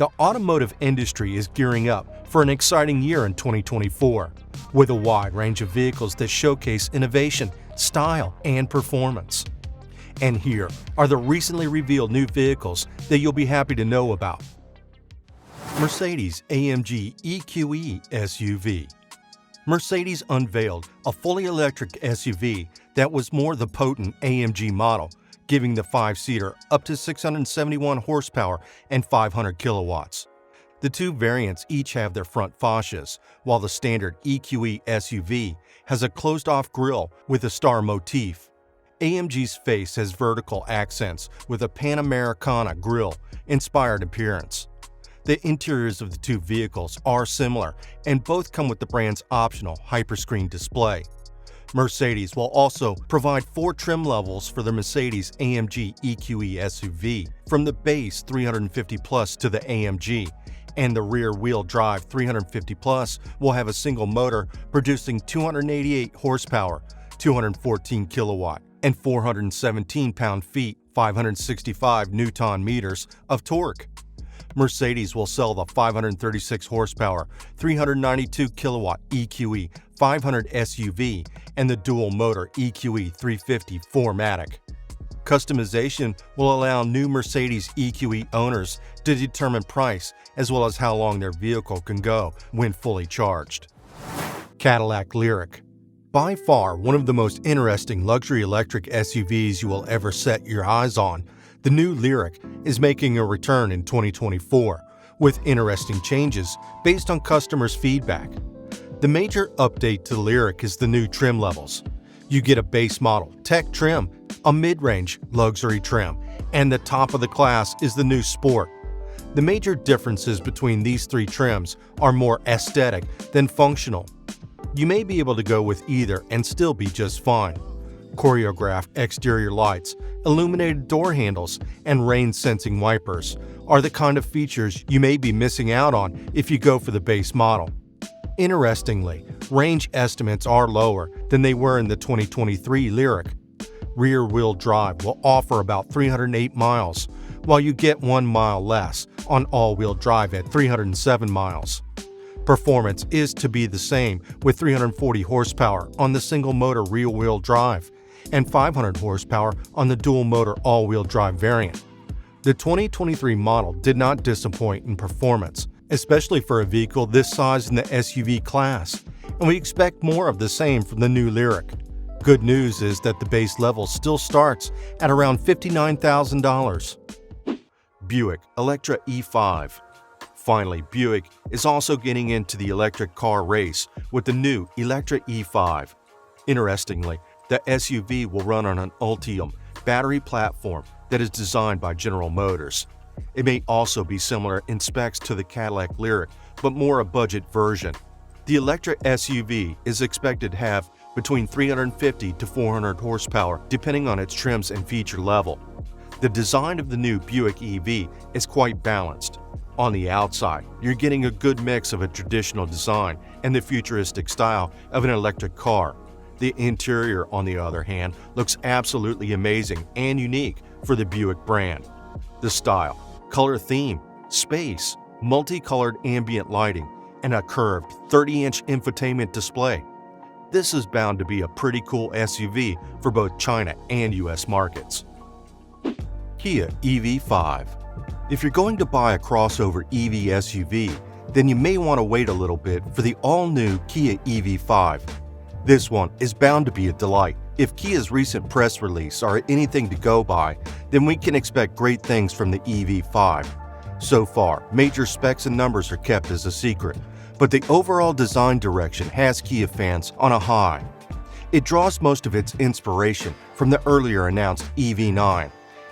The automotive industry is gearing up for an exciting year in 2024, with a wide range of vehicles that showcase innovation, style, and performance. And here are the recently revealed new vehicles that you'll be happy to know about. Mercedes-AMG EQE SUV. Mercedes unveiled a fully electric SUV that was more the potent AMG model, giving the 5-seater up to 671 horsepower and 500 kilowatts. The two variants each have their front fascias, while the standard EQE SUV has a closed-off grille with a star motif. AMG's face has vertical accents with a Panamericana grille-inspired appearance. The interiors of the two vehicles are similar, and both come with the brand's optional hyperscreen display. Mercedes will also provide 4 trim levels for the Mercedes-AMG EQE SUV, from the base 350 Plus to the AMG, and the rear-wheel drive 350 Plus will have a single motor producing 288 horsepower, 214 kilowatt, and 417 pound-feet, 565 Newton-meters of torque. Mercedes will sell the 536 horsepower, 392 kilowatt EQE 500 SUV and the dual-motor EQE 350 4MATIC. Customization will allow new Mercedes EQE owners to determine price as well as how long their vehicle can go when fully charged. Cadillac Lyriq. By far one of the most interesting luxury electric SUVs you will ever set your eyes on, the new Lyriq is making a return in 2024 with interesting changes based on customers' feedback. The major update to the Lyriq is the new trim levels. You get a base model tech trim, a mid-range luxury trim, and the top of the class is the new Sport. The major differences between these 3 trims are more aesthetic than functional. You may be able to go with either and still be just fine. Choreographed exterior lights, illuminated door handles, and rain-sensing wipers are the kind of features you may be missing out on if you go for the base model. Interestingly, range estimates are lower than they were in the 2023 Lyriq. Rear-wheel drive will offer about 308 miles, while you get 1 mile less on all-wheel drive at 307 miles. Performance is to be the same with 340 horsepower on the single-motor rear-wheel drive and 500 horsepower on the dual-motor all-wheel drive variant. The 2023 model did not disappoint in performance, especially for a vehicle this size in the SUV class, and we expect more of the same from the new Lyriq. Good news is that the base level still starts at around $59,000. Buick Electra E5. Finally, Buick is also getting into the electric car race with the new Electra E5. Interestingly, the SUV will run on an Ultium battery platform that is designed by General Motors. It may also be similar in specs to the Cadillac Lyriq, but more a budget version. The Electra SUV is expected to have between 350 to 400 horsepower depending on its trims and feature level. The design of the new Buick EV is quite balanced. On the outside, you're getting a good mix of a traditional design and the futuristic style of an electric car. The interior, on the other hand, looks absolutely amazing and unique for the Buick brand. The style, color theme, space, multicolored ambient lighting, and a curved 30-inch infotainment display. This is bound to be a pretty cool SUV for both China and US markets. Kia EV5. If you're going to buy a crossover EV SUV, then you may want to wait a little bit for the all-new Kia EV5. This one is bound to be a delight. If Kia's recent press release are anything to go by, then we can expect great things from the EV5. So far, major specs and numbers are kept as a secret, but the overall design direction has Kia fans on a high. It draws most of its inspiration from the earlier announced EV9,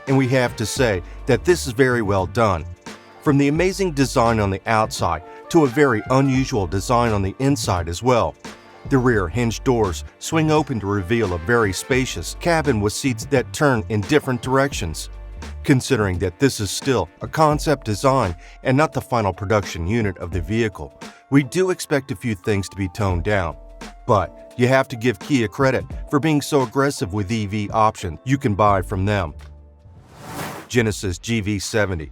and we have to say that this is very well done. From the amazing design on the outside to a very unusual design on the inside as well. The rear hinge doors swing open to reveal a very spacious cabin with seats that turn in different directions. Considering that this is still a concept design and not the final production unit of the vehicle, we do expect a few things to be toned down. But you have to give Kia credit for being so aggressive with EV options you can buy from them. Genesis GV70.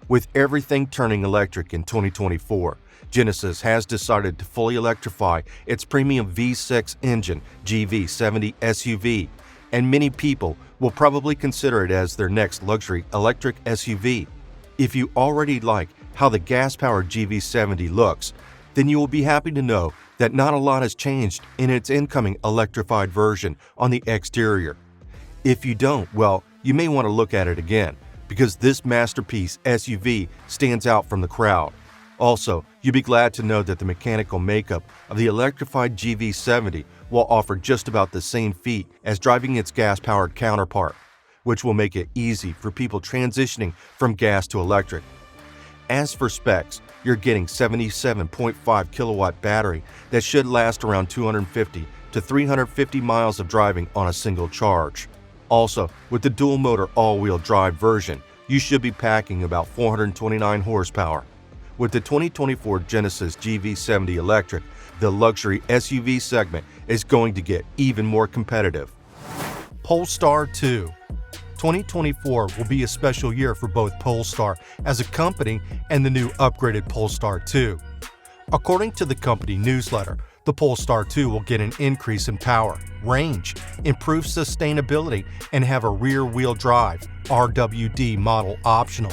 With everything turning electric in 2024, Genesis has decided to fully electrify its premium V6 engine GV70 SUV, and many people will probably consider it as their next luxury electric SUV. If you already like how the gas-powered GV70 looks, then you will be happy to know that not a lot has changed in its incoming electrified version on the exterior. If you don't, well, you may want to look at it again, because this masterpiece SUV stands out from the crowd. Also, you'll be glad to know that the mechanical makeup of the electrified GV70 will offer just about the same feat as driving its gas-powered counterpart, which will make it easy for people transitioning from gas to electric. As for specs, you're getting 77.5 kilowatt battery that should last around 250 to 350 miles of driving on a single charge. Also, with the dual-motor all-wheel drive version, you should be packing about 429 horsepower. With the 2024 Genesis GV70 Electric, the luxury SUV segment is going to get even more competitive. Polestar 2. 2024 will be a special year for both Polestar as a company and the new upgraded Polestar 2. According to the company newsletter, the Polestar 2 will get an increase in power, range, improved sustainability, and have a rear-wheel drive (RWD) model optional.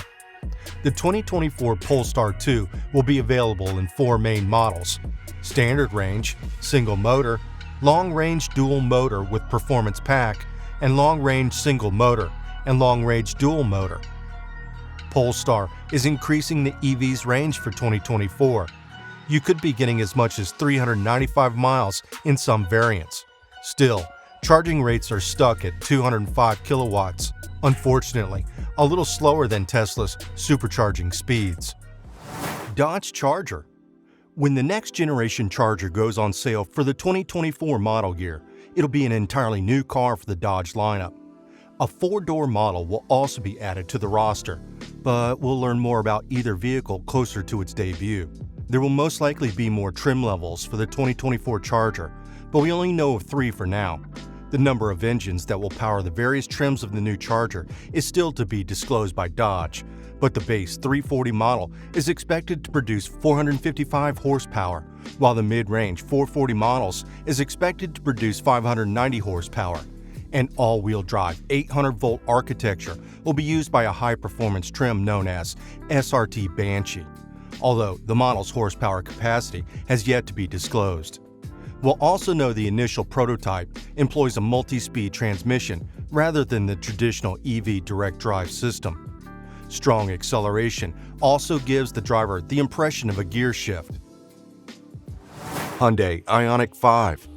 The 2024 Polestar 2 will be available in 4 main models: standard range, single motor, long-range dual motor with performance pack, and long-range single motor and long-range dual motor. Polestar is increasing the EV's range for 2024. You could be getting as much as 395 miles in some variants. Still, charging rates are stuck at 205 kilowatts. Unfortunately, a little slower than Tesla's supercharging speeds. Dodge Charger. When the next generation Charger goes on sale for the 2024 model year, it'll be an entirely new car for the Dodge lineup. A 4-door model will also be added to the roster, but we'll learn more about either vehicle closer to its debut. There will most likely be more trim levels for the 2024 Charger, but we only know of 3 for now. The number of engines that will power the various trims of the new Charger is still to be disclosed by Dodge, but the base 340 model is expected to produce 455 horsepower, while the mid-range 440 models is expected to produce 590 horsepower. An all-wheel drive 800-volt architecture will be used by a high-performance trim known as SRT Banshee, although the model's horsepower capacity has yet to be disclosed. We'll also know the initial prototype employs a multi-speed transmission rather than the traditional EV direct drive system. Strong acceleration also gives the driver the impression of a gear shift. Hyundai Ioniq 5.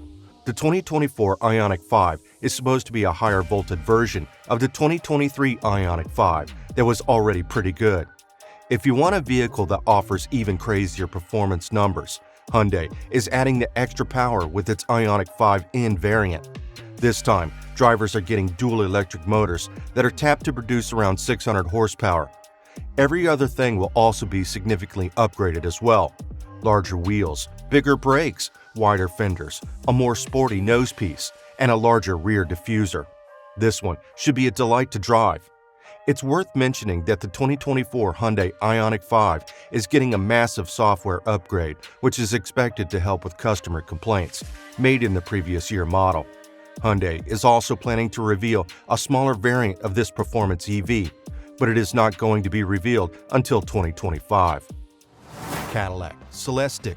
The 2024 Ioniq 5 is supposed to be a higher voltage version of the 2023 Ioniq 5 that was already pretty good. If you want a vehicle that offers even crazier performance numbers, Hyundai is adding the extra power with its Ioniq 5N variant. This time, drivers are getting dual electric motors that are tapped to produce around 600 horsepower. Every other thing will also be significantly upgraded as well. Larger wheels, bigger brakes, wider fenders, a more sporty nosepiece, and a larger rear diffuser. This one should be a delight to drive. It's worth mentioning that the 2024 Hyundai Ioniq 5 is getting a massive software upgrade, which is expected to help with customer complaints made in the previous year model. Hyundai is also planning to reveal a smaller variant of this performance EV, but it is not going to be revealed until 2025. Cadillac Celestiq.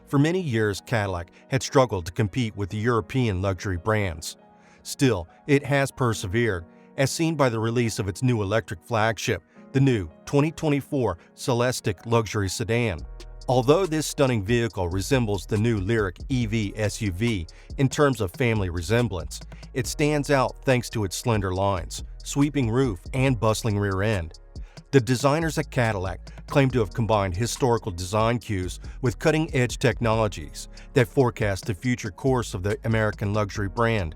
For many years, Cadillac had struggled to compete with the European luxury brands. Still, it has persevered, as seen by the release of its new electric flagship, the new 2024 Celestiq luxury sedan. Although this stunning vehicle resembles the new Lyriq EV SUV in terms of family resemblance, it stands out thanks to its slender lines, sweeping roof, and bustling rear end. The designers at Cadillac claim to have combined historical design cues with cutting-edge technologies that forecast the future course of the American luxury brand.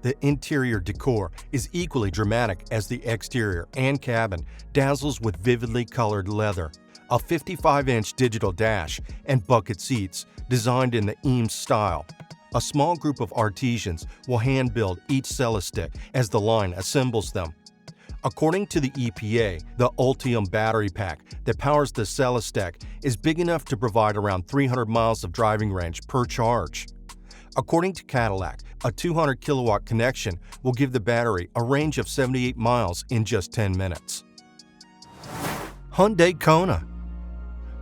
The interior decor is equally dramatic as the exterior and cabin dazzles with vividly colored leather, a 55-inch digital dash, and bucket seats designed in the Eames style. A small group of artisans will hand-build each Celestiq as the line assembles them. According to the EPA, the Ultium battery pack that powers the Celestiq is big enough to provide around 300 miles of driving range per charge. According to Cadillac, a 200 kilowatt connection will give the battery a range of 78 miles in just 10 minutes. Hyundai Kona.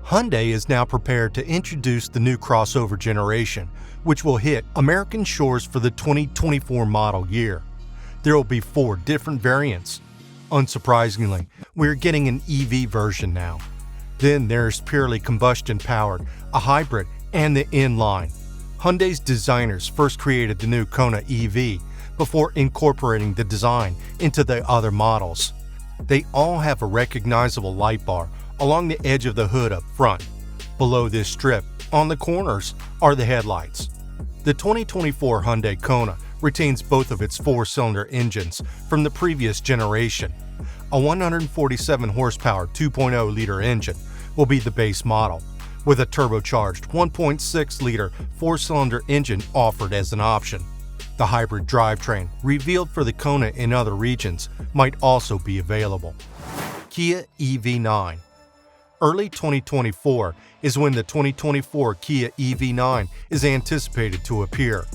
Hyundai is now prepared to introduce the new crossover generation, which will hit American shores for the 2024 model year. There will be 4 different variants. Unsurprisingly, we're getting an EV version now. Then there's purely combustion-powered, a hybrid, and the inline. Hyundai's designers first created the new Kona EV before incorporating the design into the other models. They all have a recognizable light bar along the edge of the hood up front. Below this strip, on the corners, are the headlights. The 2024 Hyundai Kona retains both of its 4-cylinder engines from the previous generation. A 147 horsepower 2.0-liter engine will be the base model, with a turbocharged 1.6-liter 4-cylinder engine offered as an option. The hybrid drivetrain revealed for the Kona in other regions might also be available. Kia EV9. Early 2024 is when the 2024 Kia EV9 is anticipated to appear.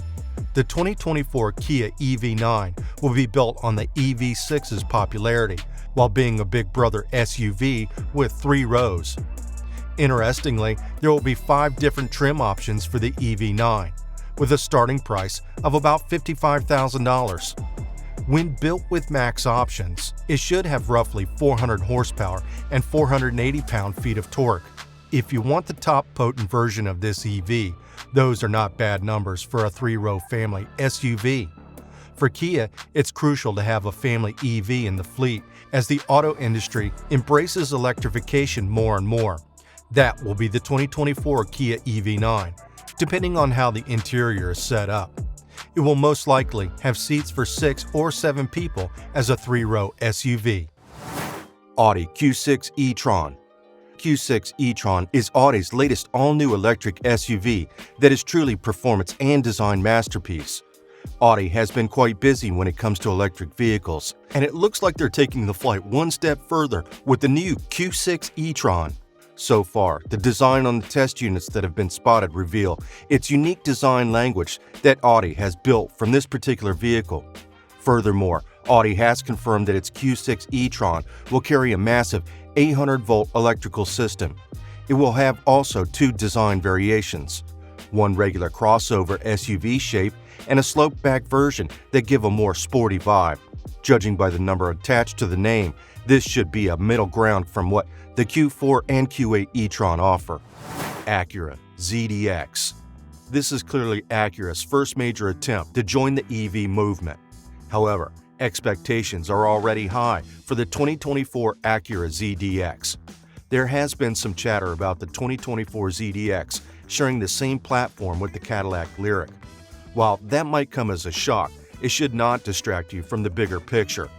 The 2024 Kia EV9 will be built on the EV6's popularity while being a big brother SUV with 3 rows. Interestingly, there will be 5 different trim options for the EV9, with a starting price of about $55,000. When built with max options, it should have roughly 400 horsepower and 480 pound-feet of torque. If you want the top potent version of this EV, those are not bad numbers for a 3-row family SUV. For Kia, it's crucial to have a family EV in the fleet as the auto industry embraces electrification more and more. That will be the 2024 Kia EV9, depending on how the interior is set up. It will most likely have seats for 6 or 7 people as a 3-row SUV. Audi Q6 e-tron. Q6 e-tron is Audi's latest all-new electric SUV that is truly performance and design masterpiece. Audi has been quite busy when it comes to electric vehicles, and it looks like they're taking the flight one step further with the new Q6 e-tron. So far, the design on the test units that have been spotted reveal its unique design language that Audi has built from this particular vehicle. Furthermore, Audi has confirmed that its Q6 e-tron will carry a massive 800-volt electrical system. It will have also 2 design variations, one regular crossover SUV shape and a sloped-back version that give a more sporty vibe. Judging by the number attached to the name, this should be a middle ground from what the Q4 and Q8 e-tron offer. Acura ZDX. This is clearly Acura's first major attempt to join the EV movement. However, expectations are already high for the 2024 Acura ZDX. There has been some chatter about the 2024 ZDX sharing the same platform with the Cadillac Lyriq. While that might come as a shock, it should not distract you from the bigger picture.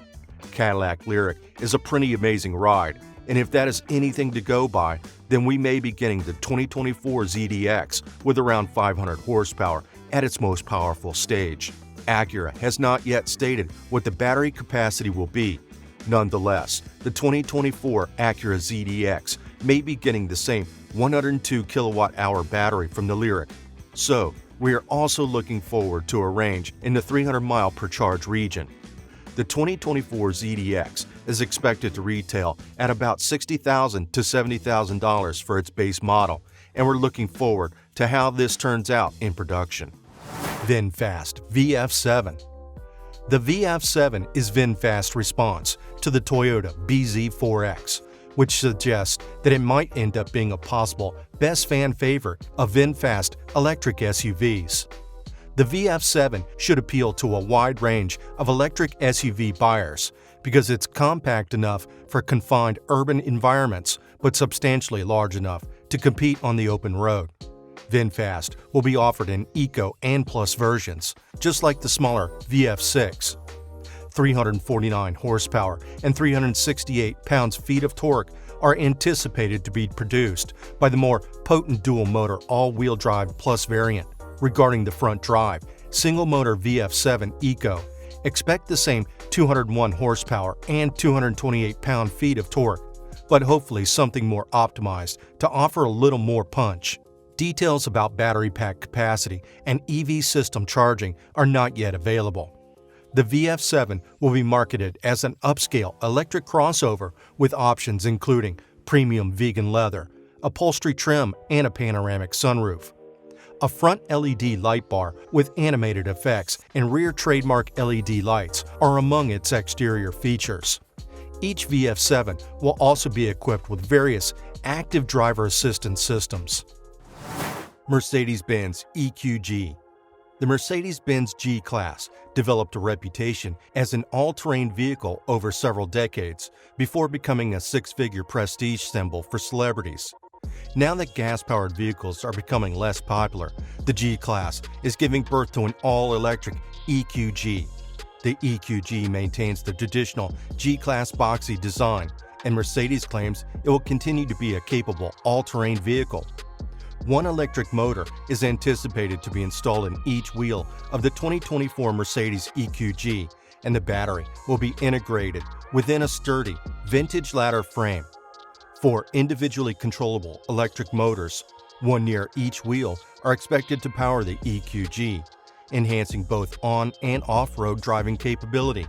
Cadillac Lyriq is a pretty amazing ride, and if that is anything to go by, then we may be getting the 2024 ZDX with around 500 horsepower at its most powerful stage. Acura has not yet stated what the battery capacity will be. Nonetheless, the 2024 Acura ZDX may be getting the same 102 kilowatt-hour battery from the Lyriq. So, we are also looking forward to a range in the 300 mile per charge region. The 2024 ZDX is expected to retail at about $60,000 to $70,000 for its base model, and we're looking forward to how this turns out in production. Vinfast VF7. The VF7 is Vinfast's response to the Toyota bZ4X, which suggests that it might end up being a possible best fan favorite of Vinfast electric SUVs. The VF7 should appeal to a wide range of electric SUV buyers because it's compact enough for confined urban environments but substantially large enough to compete on the open road. Vinfast will be offered in Eco and Plus versions, just like the smaller VF6. 349 horsepower and 368 pounds-feet of torque are anticipated to be produced by the more potent dual-motor all-wheel drive Plus variant. Regarding the front drive, single-motor VF7 Eco Expect the same 201 horsepower and 228 pound-feet of torque, but hopefully something more optimized to offer a little more punch. Details about battery pack capacity and EV system charging are not yet available. The VF7 will be marketed as an upscale electric crossover with options including premium vegan leather, upholstery trim, and a panoramic sunroof. A front LED light bar with animated effects and rear trademark LED lights are among its exterior features. Each VF7 will also be equipped with various active driver assistance systems. Mercedes-Benz EQG. The Mercedes-Benz G-Class developed a reputation as an all-terrain vehicle over several decades before becoming a six-figure prestige symbol for celebrities. Now that gas-powered vehicles are becoming less popular, the G-Class is giving birth to an all-electric EQG. The EQG maintains the traditional G-Class boxy design, and Mercedes claims it will continue to be a capable all-terrain vehicle. One electric motor is anticipated to be installed in each wheel of the 2024 Mercedes EQG, and the battery will be integrated within a sturdy, vintage ladder frame. 4 individually controllable electric motors, one near each wheel, are expected to power the EQG, enhancing both on- and off-road driving capability.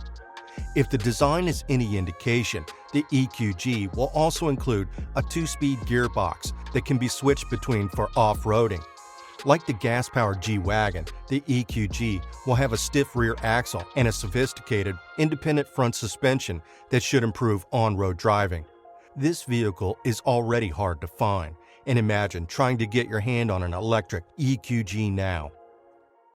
If the design is any indication, the EQG will also include a 2-speed gearbox that can be switched between for off-roading. Like the gas-powered G-Wagon, the EQG will have a stiff rear axle and a sophisticated, independent front suspension that should improve on-road driving. This vehicle is already hard to find, and imagine trying to get your hand on an electric EQG now.